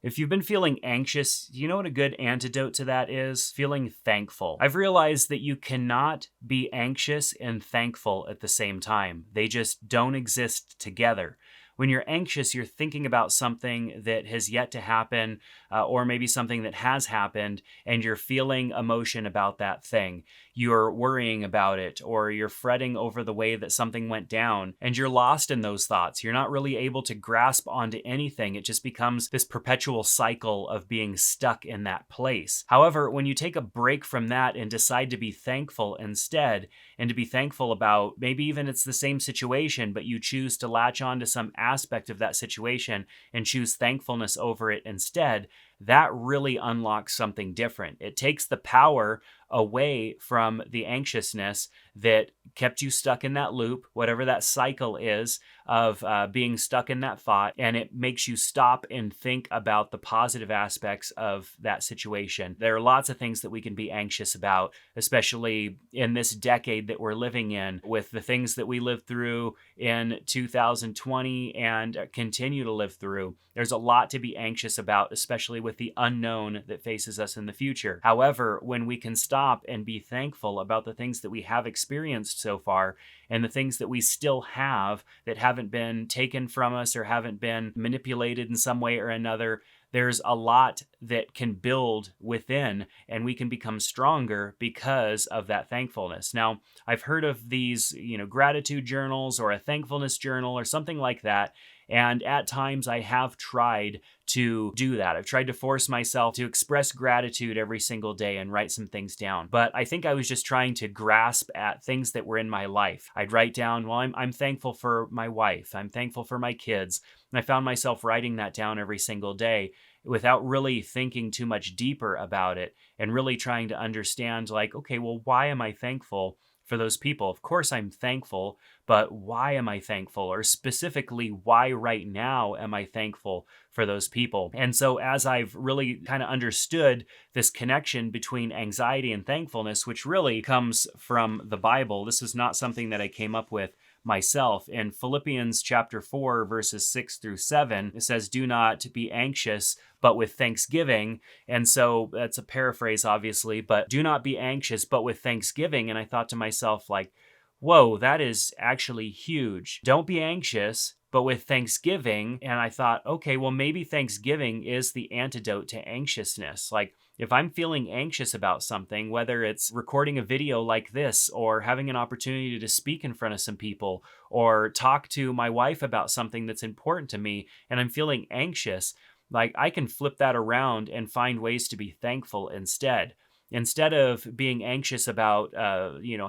If you've been feeling anxious, you know what a good antidote to that is? Feeling thankful. I've realized that you cannot be anxious and thankful at the same time. They just don't exist together. When you're anxious, you're thinking about something that has yet to happen, or maybe something that has happened, and you're feeling emotion about that thing. You're worrying about it, or you're fretting over the way that something went down, and you're lost in those thoughts. You're not really able to grasp onto anything. It just becomes this perpetual cycle of being stuck in that place. However, when you take a break from that and decide to be thankful instead, and to be thankful about maybe even it's the same situation, but you choose to latch on to some aspect of that situation and choose thankfulness over it instead, that really unlocks something different. It takes the power away from the anxiousness that kept you stuck in that loop, whatever that cycle is of being stuck in that thought, and it makes you stop and think about the positive aspects of that situation. There are lots of things that we can be anxious about, especially in this decade that we're living in, with the things that we lived through in 2020 and continue to live through. There's a lot to be anxious about, especially with the unknown that faces us in the future. However, when we can stop and be thankful about the things that we have experienced so far and the things that we still have that haven't been taken from us or haven't been manipulated in some way or another, there's a lot that can build within, and we can become stronger because of that thankfulness. Now, I've heard of these, gratitude journals or a thankfulness journal or something like that. And at times I have tried to do that. I've tried to force myself to express gratitude every single day and write some things down. But I think I was just trying to grasp at things that were in my life. I'd write down, well, I'm thankful for my wife. I'm thankful for my kids. And I found myself writing that down every single day without really thinking too much deeper about it and really trying to understand, like, okay, well, why am I thankful for those people? Of course I'm thankful, but why am I thankful? Or specifically, why right now am I thankful for those people? And so as I've really kind of understood this connection between anxiety and thankfulness, which really comes from the Bible, this is not something that I came up with myself. In Philippians chapter 4, verses 6 through 7, it says, "Do not be anxious, but with thanksgiving." And so that's a paraphrase, obviously, but do not be anxious, but with thanksgiving. And I thought to myself, like, whoa, that is actually huge. Don't be anxious, but with thanksgiving. And I thought, okay, well, maybe thanksgiving is the antidote to anxiousness. Like, if I'm feeling anxious about something, whether it's recording a video like this or having an opportunity to speak in front of some people or talk to my wife about something that's important to me, and I'm feeling anxious, like, I can flip that around and find ways to be thankful instead. Instead of being anxious about,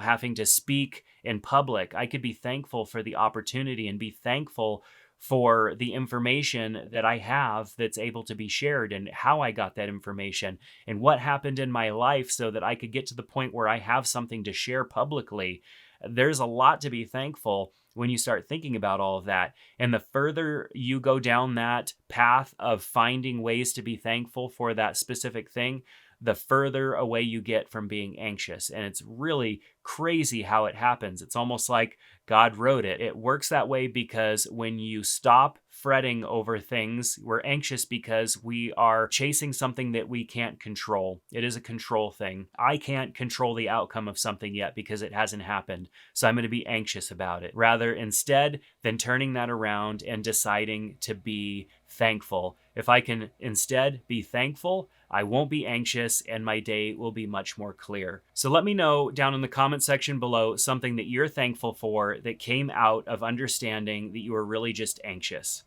having to speak in public, I could be thankful for the opportunity and be thankful for the information that I have that's able to be shared and how I got that information and what happened in my life so that I could get to the point where I have something to share publicly. There's a lot to be thankful when you start thinking about all of that. And the further you go down that path of finding ways to be thankful for that specific thing, the further away you get from being anxious. And it's really crazy how it happens. It's almost like God wrote it. It works that way because when you stop fretting over things, we're anxious because we are chasing something that we can't control. It is a control thing. I can't control the outcome of something yet because it hasn't happened. So I'm going to be anxious about it. Rather, instead than turning that around and deciding to be thankful. If I can instead be thankful, I won't be anxious and my day will be much more clear. So let me know down in the comment section below something that you're thankful for that came out of understanding that you were really just anxious.